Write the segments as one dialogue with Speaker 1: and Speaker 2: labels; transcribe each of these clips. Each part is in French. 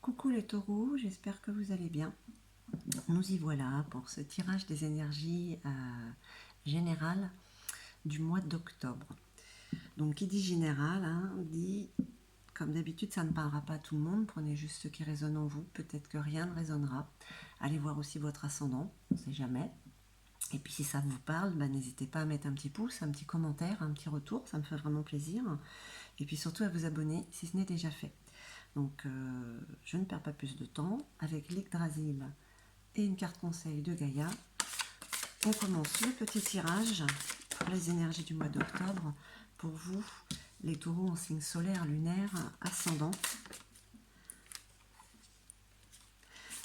Speaker 1: Coucou les taureaux, j'espère que vous allez bien. Nous y voilà pour ce tirage des énergies générales du mois d'octobre. Donc qui dit général, dit, comme d'habitude, ça ne parlera pas à tout le monde, prenez juste ce qui résonne en vous, peut-être que rien ne résonnera. Allez voir aussi votre ascendant, on ne sait jamais. Et puis si ça vous parle, n'hésitez pas à mettre un petit pouce, un petit commentaire, un petit retour, ça me fait vraiment plaisir. Et puis surtout à vous abonner si ce n'est déjà fait. Donc je ne perds pas plus de temps. Avec l'Yggdrasil et une carte conseil de Gaïa, on commence le petit tirage pour les énergies du mois d'octobre. Pour vous, les taureaux en signe solaire, lunaire, ascendant.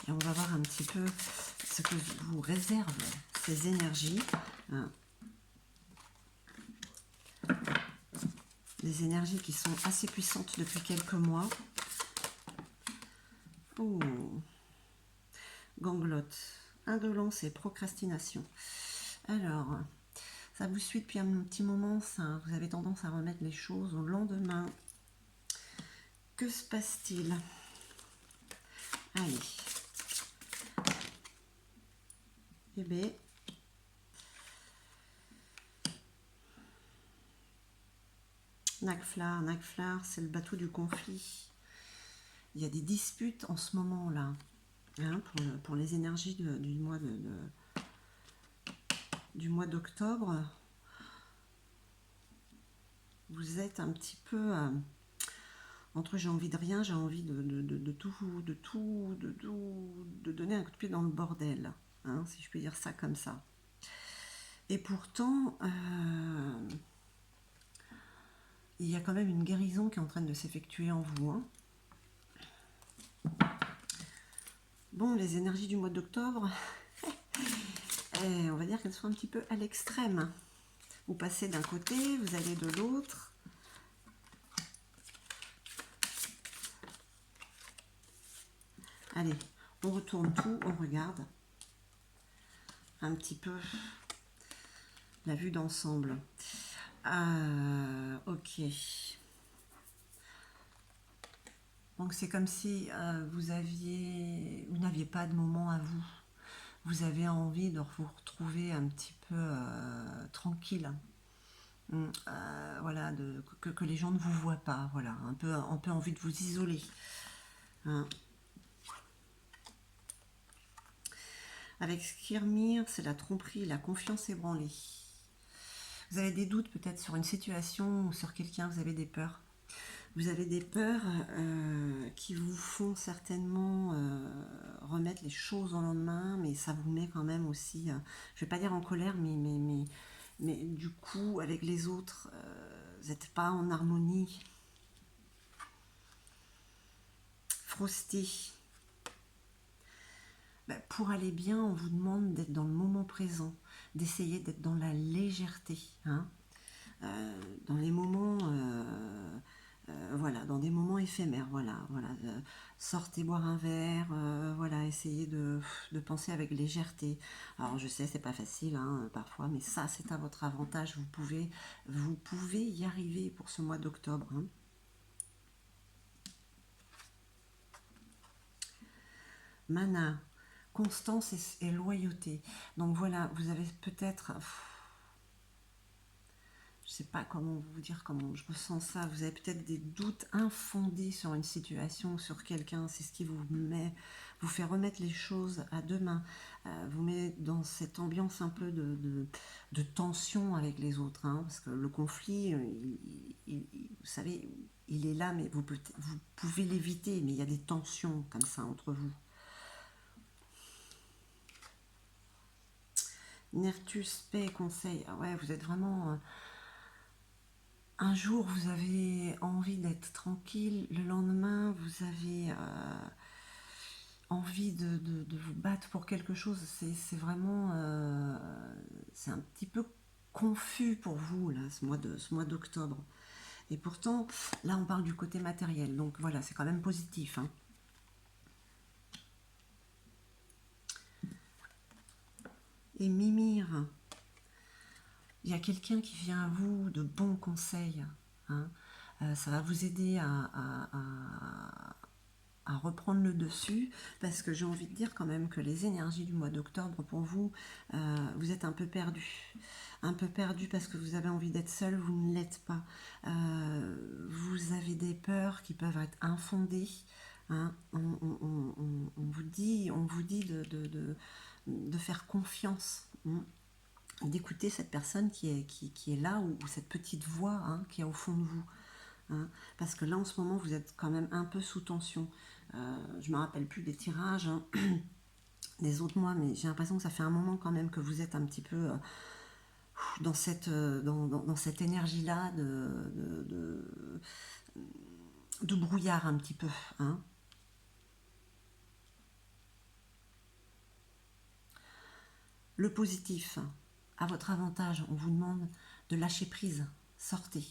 Speaker 1: Et on va voir un petit peu ce que vous réservent ces énergies. Des énergies qui sont assez puissantes depuis quelques mois. Oh. Ganglote, indolence et procrastination. Alors, ça vous suit depuis un petit moment, ça, vous avez tendance à remettre les choses au lendemain. Que se passe-t-il? Allez. Eh bien, Nagflar, c'est le bateau du conflit. Il y a des disputes en ce moment-là, pour les énergies du mois d'octobre. Vous êtes un petit peu entre j'ai envie de rien, j'ai envie de donner un coup de pied dans le bordel, si je peux dire ça comme ça. Et pourtant, il y a quand même une guérison qui est en train de s'effectuer en vous. Bon, les énergies du mois d'octobre, on va dire qu'elles sont un petit peu à l'extrême. Vous passez d'un côté, vous allez de l'autre. Allez, on retourne tout, on regarde un petit peu la vue d'ensemble. Ok. Donc c'est comme si vous n'aviez pas de moment à vous. Vous avez envie de vous retrouver un petit peu tranquille. Voilà, que les gens ne vous voient pas. Voilà, un peu envie de vous isoler. Avec Skirmir, c'est la tromperie, la confiance ébranlée. Vous avez des doutes peut-être sur une situation ou sur quelqu'un, vous avez des peurs. Vous avez des peurs qui vous font certainement remettre les choses au lendemain, mais ça vous met quand même aussi, je ne vais pas dire en colère, mais du coup, avec les autres, vous n'êtes pas en harmonie. Frosté. Pour aller bien, on vous demande d'être dans le moment présent, d'essayer d'être dans la légèreté, dans les moments, voilà, dans des moments éphémères, voilà, sortez boire un verre, voilà, essayez de penser avec légèreté. Alors je sais, c'est pas facile parfois, mais ça c'est à votre avantage, vous pouvez y arriver pour ce mois d'octobre. Mana, constance et loyauté. Donc voilà, vous avez peut-être, je sais pas comment vous dire, comment je ressens ça, vous avez peut-être des doutes infondés sur une situation, sur quelqu'un, c'est ce qui vous fait remettre les choses à demain, vous met dans cette ambiance un peu de tension avec les autres, parce que le conflit, vous savez, il est là, mais vous pouvez l'éviter, mais il y a des tensions comme ça entre vous. Nertus, paix, conseil. Ah ouais, vous êtes vraiment... un jour, vous avez envie d'être tranquille. Le lendemain, vous avez envie de vous battre pour quelque chose. C'est vraiment... c'est un petit peu confus pour vous, là, ce mois d'octobre. Et pourtant, là, on parle du côté matériel. Donc voilà, c'est quand même positif. Et Mimir, il y a quelqu'un qui vient à vous de bons conseils. Ça va vous aider à reprendre le dessus, parce que j'ai envie de dire quand même que les énergies du mois d'octobre, pour vous, vous êtes un peu perdu. Un peu perdu parce que vous avez envie d'être seul, vous ne l'êtes pas. Vous avez des peurs qui peuvent être infondées. Hein. On vous dit de faire confiance. Hein, d'écouter cette personne qui est là, ou cette petite voix, hein, qui est au fond de vous. Hein, parce que là, en ce moment, vous êtes quand même un peu sous tension. Je ne me rappelle plus des tirages, hein, des autres mois, mais j'ai l'impression que ça fait un moment quand même que vous êtes un petit peu dans cette énergie-là de brouillard un petit peu. Hein. Le positif, à votre avantage, on vous demande de lâcher prise. Sortez,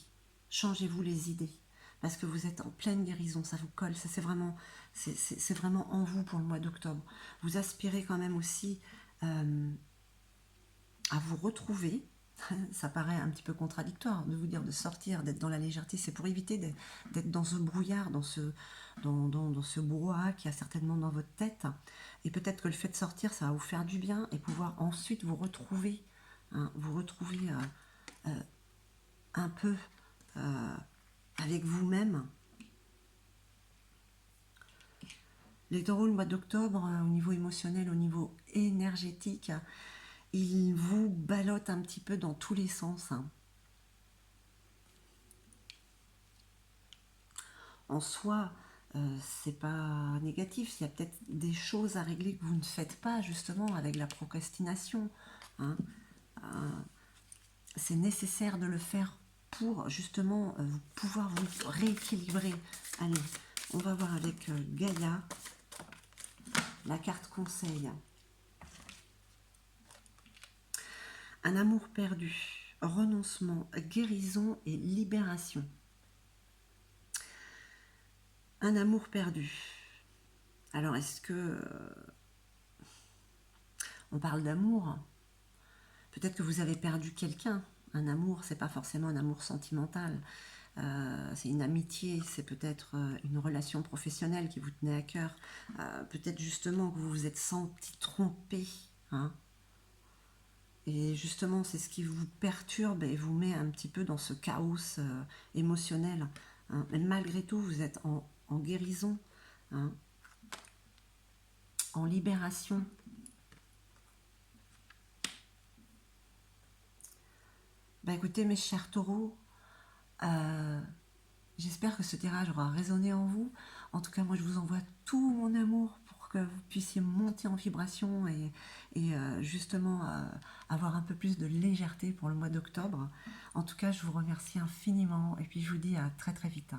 Speaker 1: changez-vous les idées, parce que vous êtes en pleine guérison, ça vous colle, ça c'est vraiment en vous pour le mois d'octobre. Vous aspirez quand même aussi à vous retrouver. Ça paraît un petit peu contradictoire de vous dire de sortir, d'être dans la légèreté, c'est pour éviter d'être dans ce brouillard, dans ce brouhaha qu'il y a certainement dans votre tête. Et peut-être que le fait de sortir, ça va vous faire du bien et pouvoir ensuite vous retrouver, hein, un peu avec vous-même. Les taureaux, le mois d'octobre, au niveau émotionnel, au niveau énergétique, il vous ballotte un petit peu dans tous les sens. Hein. En soi, c'est pas négatif. Il y a peut-être des choses à régler que vous ne faites pas, justement, avec la procrastination. Hein. C'est nécessaire de le faire pour, justement, pouvoir vous rééquilibrer. Allez, on va voir avec Gaïa, la carte conseil. Un amour perdu, renoncement, guérison et libération. Un amour perdu. Alors, est-ce que on parle d'amour? Peut-être que vous avez perdu quelqu'un. Un amour, c'est pas forcément un amour sentimental. C'est une amitié, c'est peut-être une relation professionnelle qui vous tenait à cœur. Peut-être justement que vous vous êtes senti trompé. Hein. Et justement, c'est ce qui vous perturbe et vous met un petit peu dans ce chaos émotionnel. Hein. Mais malgré tout, vous êtes en guérison, hein, en libération. Bah écoutez, mes chers taureaux, j'espère que ce tirage aura résonné en vous. En tout cas, moi, je vous envoie tout mon amour pour que vous puissiez monter en vibration et justement avoir un peu plus de légèreté pour le mois d'octobre. En tout cas, je vous remercie infiniment et puis je vous dis à très très vite.